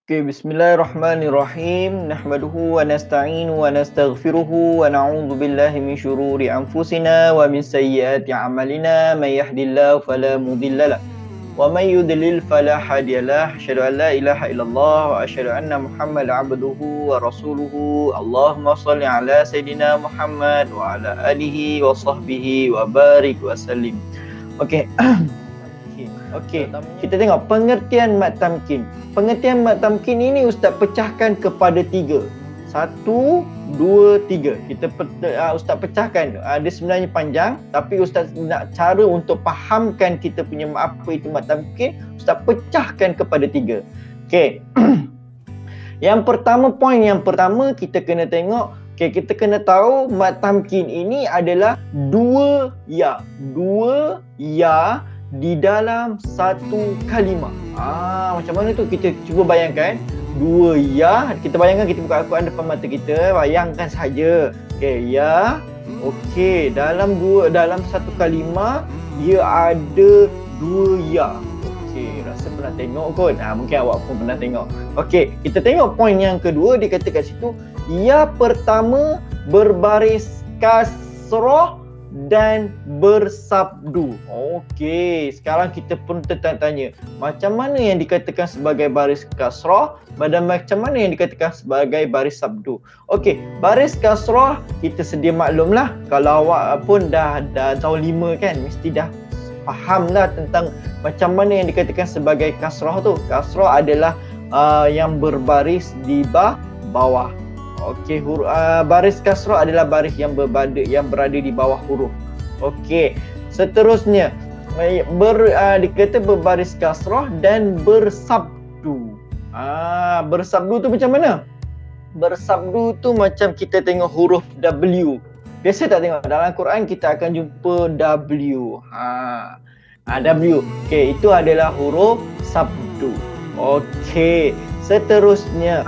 Oke, bismillahirrahmanirrahim. Nahmaduhu wa nasta'inu wa nastaghfiruhu wa na'udzu billahi min syururi anfusina wa min sayyiati a'malina. May yahdihillahu fala mudhillalah wa may yudlil fala hadiyalah. Asyhadu an la ilaha illallah wa asyhadu anna Muhammadan abduhu wa rasuluhu. Allahumma shalli ala sayidina Muhammad wa ala alihi wa sahbihi wa barik wa sallim. Okey. Okey, kita tengok pengertian mad tamkin. Pengertian mad tamkin ini Ustaz pecahkan kepada 3. 1, 2, 3. Ustaz pecahkan. Dia sebenarnya panjang, tapi Ustaz nak cara untuk fahamkan kita punya apa itu mad tamkin, Ustaz pecahkan kepada 3. Okey. Poin yang pertama kita kena tengok, kita kena tahu mad tamkin ini adalah 2 ya. 2 ya di dalam satu kalimah. Macam mana tu? Kita cuba bayangkan 2 ya. Kita bayangkan, kita buka Al-Quran depan mata kita, bayangkan saja. Okey, ya. Okey, dalam satu kalimah dia ada 2 ya. Okey, rasa pernah tengok kot. Mungkin awak pun pernah tengok. Okey, kita tengok poin yang kedua. Dia kata kat situ, ya pertama berbaris kasrah dan bersabdu. Okey, sekarang kita pun tertanya, macam mana yang dikatakan sebagai baris kasrah dan macam mana yang dikatakan sebagai baris sabdu. Okey, baris kasrah kita sedia maklumlah. Kalau awak pun dah tahun 5 kan, mesti dah fahamlah tentang macam mana yang dikatakan sebagai kasrah tu. Kasrah adalah yang berbaris di bawah. Okey, baris kasrah adalah baris yang berada di bawah huruf. Okey, seterusnya dikata berbaris kasrah dan bersabdu. Bersabdu tu macam mana? Bersabdu tu macam kita tengok huruf W. Biasa tak tengok dalam Quran kita akan jumpa W. W. Okey, itu adalah huruf sabdu. Okey, seterusnya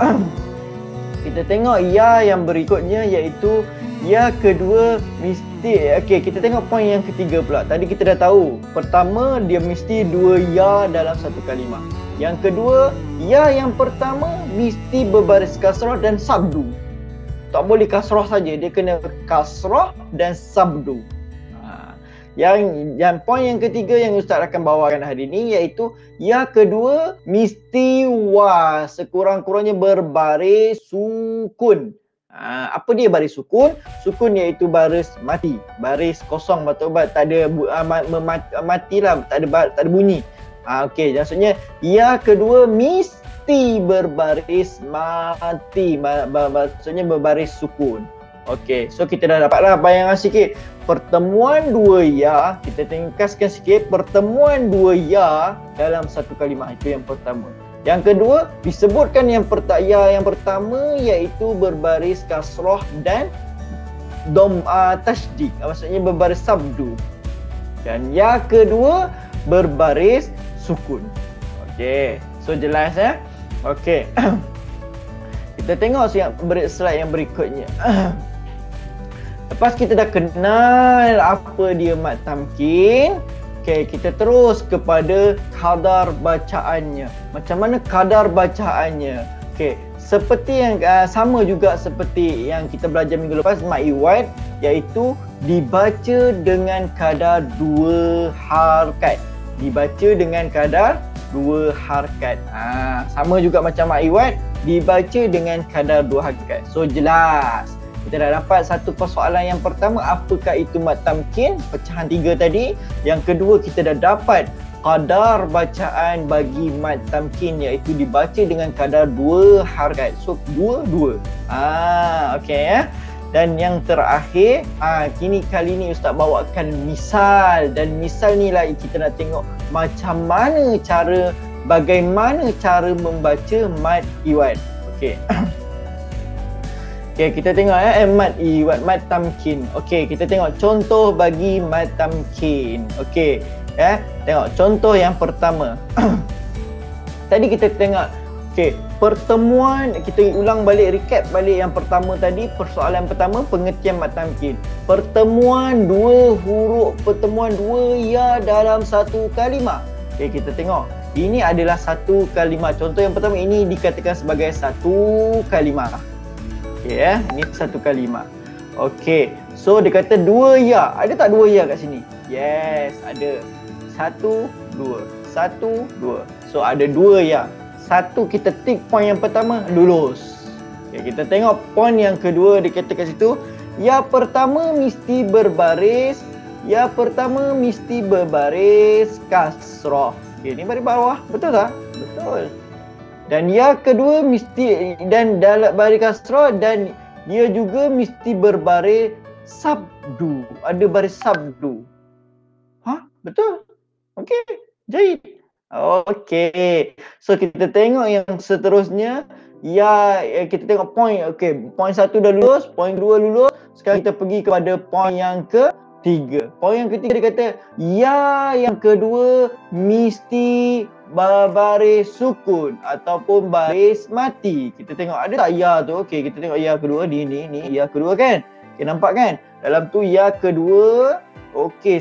kita tengok ya yang berikutnya, iaitu ya kedua mesti. Okey, kita tengok poin yang ketiga pula. Tadi kita dah tahu, pertama dia mesti 2 ya dalam satu kalimah. Yang kedua, ya yang pertama mesti berbaris kasrah dan sabdu. Tak boleh kasrah saja, dia kena kasrah dan sabdu. Yang poin yang ketiga yang Ustaz akan bawakan hari ini, iaitu ya kedua mesti sekurang-kurangnya berbaris sukun. Apa dia baris sukun? Sukun iaitu baris mati, baris kosong, tak ada matilah, tak ada bunyi. Okey, maksudnya ya kedua mesti berbaris mati, maksudnya berbaris sukun. Okey, so kita dah dapatlah bayangan sikit. Pertemuan 2 ya, kita ringkaskan sikit. Pertemuan 2 ya dalam satu kalimah, itu yang pertama. Yang kedua, disebutkan yang pertama iaitu berbaris kasrah dan tasydid, maksudnya berbaris sabdu. Dan yang kedua berbaris sukun. Okey, so jelas ya? Okey. Kita tengok slide yang berikutnya. Lepas kita dah kenal apa dia mad tamkin, kita terus kepada kadar bacaannya. Macam mana kadar bacaannya? Seperti yang sama juga seperti yang kita belajar minggu lepas, mad iwad, iaitu dibaca dengan kadar 2 harakat. Dibaca dengan kadar 2 harakat. Sama juga macam mad iwad, dibaca dengan kadar 2 harakat. So jelas. Kita dah dapat satu persoalan yang pertama, apakah itu mad tamkin, pecahan 3 tadi. Yang kedua, kita dah dapat kadar bacaan bagi mad tamkin, iaitu dibaca dengan kadar 2 harakat. So 2. Okey ya. Dan yang terakhir, kali ni Ustaz bawakan misal, dan misal ni lah kita nak tengok bagaimana cara membaca mad iwad. Okey. Kita tengok mad iwad, mad tamkin. Okey, kita tengok contoh bagi mad tamkin. Okey, tengok contoh yang pertama. Tadi kita tengok, pertemuan, kita ulang balik, recap balik yang pertama tadi. Persoalan pertama, pengertian mad tamkin. Pertemuan 2 huruf, pertemuan 2 ya dalam satu kalimah. Kita tengok Ini adalah satu kalimah. Contoh yang pertama ini dikatakan sebagai satu kalimah. Okey ya, ini satu kalimah. Okey, so dia kata dua ya. Ada tak dua ya kat sini? Yes, ada. Satu, dua. Satu, dua. So ada dua ya. Satu kita tick point yang pertama, lulus. Okay, kita tengok point yang kedua dia kata kat situ. Ya pertama mesti berbaris. Ya pertama mesti berbaris kasrah. Okay, ni baris bawah. Betul tak? Betul. Dan ya kedua mesti dan dalam baris kasrah dan dia juga mesti berbaris sabdu. Ada baris sabdu. Ha? Betul? Okey. Jahit. Okey. So kita tengok yang seterusnya. Ya, kita tengok point. Okey, point satu dah lulus, point dua lulus. Sekarang kita pergi kepada point yang ketiga. Point yang ketiga dia kata, ya yang kedua mesti baris sukun ataupun baris mati. Kita tengok ada tak ya tu? Okey, kita tengok ya kedua ni ya kedua kan? Okey, nampak kan? Dalam tu ya kedua. Okey,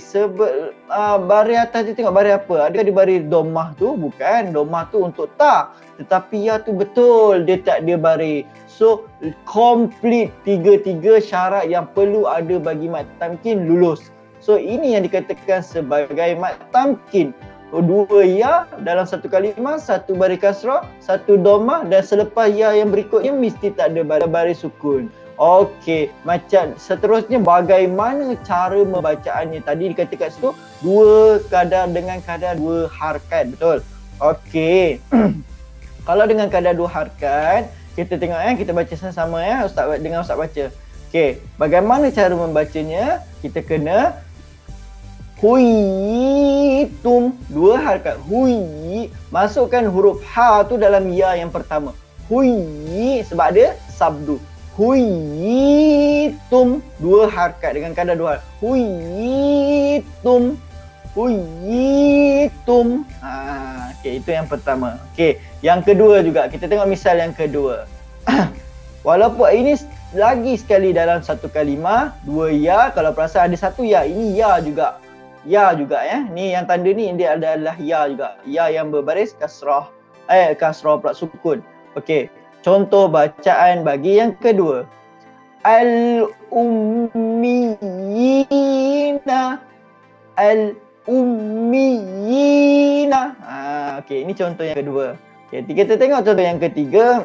baris atas tu tengok baris apa? Adakah di baris domah tu? Bukan, domah tu untuk tak. Tetapi ya tu betul, dia tak ada baris. So, complete tiga-tiga syarat yang perlu ada bagi mad tamkin lulus. So, ini yang dikatakan sebagai mad tamkin. Dua ya dalam satu kalimah, satu baris kasrah, satu domah dan selepas ya yang berikutnya mesti tak ada baris sukun. Okey, macam seterusnya bagaimana cara membacaannya? Tadi dikatakan situ dua kadar dengan kadar dua harakat, betul? Okey. Kalau dengan kadar dua harakat, kita tengok kita baca sama-sama Ustaz dengan Ustaz baca. Okey, bagaimana cara membacanya? Kita kena huitum, dua harakat. Hui, masukkan huruf ha tu dalam ya yang pertama. Hui sebab ada sabdu. Huitum, dua harakat dengan kadar dua harakat. Huitum, huitum. Okey, itu yang pertama. Okey, yang kedua juga kita tengok misal yang kedua. Walaupun ini lagi sekali dalam satu kalimah, dua ya, kalau perasan ada satu ya, ini ya juga. Ya juga Ni yang tanda ni dia adalah ya juga. Ya yang berbaris kasrah. Kasrah pula sukun. Okey. Contoh bacaan bagi yang kedua. Al-ummiyina. Al-ummiyina. Okey, ini contoh yang kedua. Okey, kita tengok contoh yang ketiga.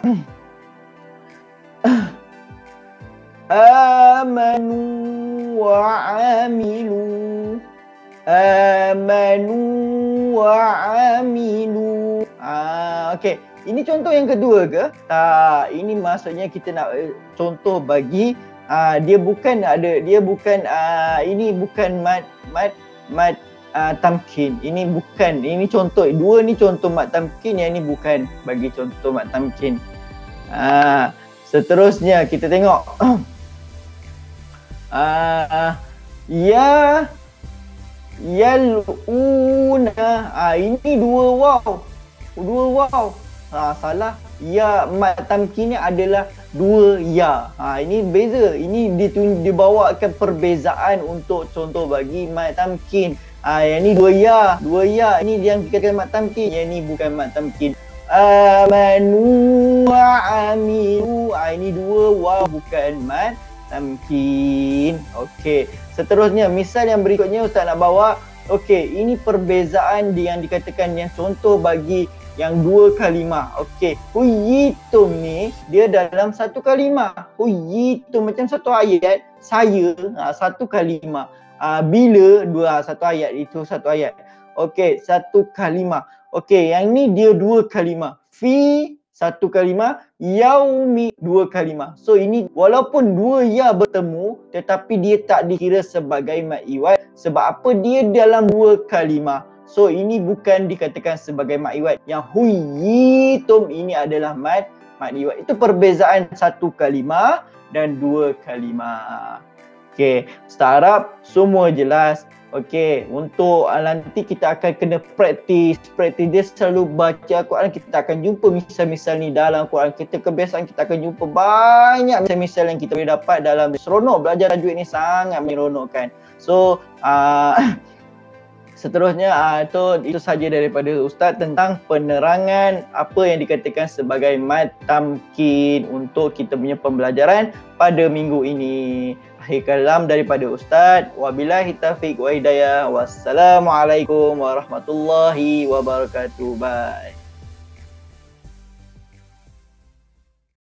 Amanu wa amilu. Amanu wa amilu. Okey. Ini contoh yang kedua ke? Tak, ini maksudnya kita nak contoh bagi dia bukan ini bukan mad tamkin. Ini bukan, ini contoh. Dua ni contoh mad tamkin, yang ni bukan bagi contoh mad tamkin. Seterusnya kita tengok. Ya yaluna. Ini dua waw. Dua waw. Salah. Ya mad tamkin ni adalah dua ya. Ini beza. Ini dibawakan perbezaan untuk contoh bagi mad tamkin. Yang ni dua ya. Dua ya. Ini yang dikatakan mad tamkin. Yang ni bukan mad tamkin. Amanu wa amilu. Ini dua waw bukan mad tamkin. Okey. Seterusnya misal yang berikutnya Ustaz nak bawa. Okey, ini perbezaan yang dikatakan yang contoh bagi yang dua kalimah. Okey, huyitum ni dia dalam satu kalimah. Huyitum macam satu ayat, saya satu kalimah. Bila satu ayat, itu satu ayat. Okey, satu kalimah. Okey, yang ni dia dua kalimah. Fi satu kalimah, yaumi dua kalimah. So ini walaupun dua ya bertemu tetapi dia tak dikira sebagai mad iwad. Sebab apa? Dia dalam dua kalimah. So ini bukan dikatakan sebagai mad iwad. Yang huyitum ini adalah mad iwad. Itu perbezaan satu kalimah dan dua kalimah. Okey, Ustaz harap semua jelas. Okey, untuk nanti kita akan kena praktis dia selalu baca Quran. Kita akan jumpa misal-misal ni dalam Quran. Kita kebiasaan kita akan jumpa banyak misal-misal yang kita boleh dapat dalam seronok. Belajar tajwid ni sangat menyeronokkan. So Seterusnya itu saja daripada Ustaz tentang penerangan apa yang dikatakan sebagai mad tamkin untuk kita punya pembelajaran pada minggu ini. Akhir kalam daripada Ustaz. Wabillahi taufiq wa hidayah. Wassalamualaikum warahmatullahi wabarakatuh. Bye.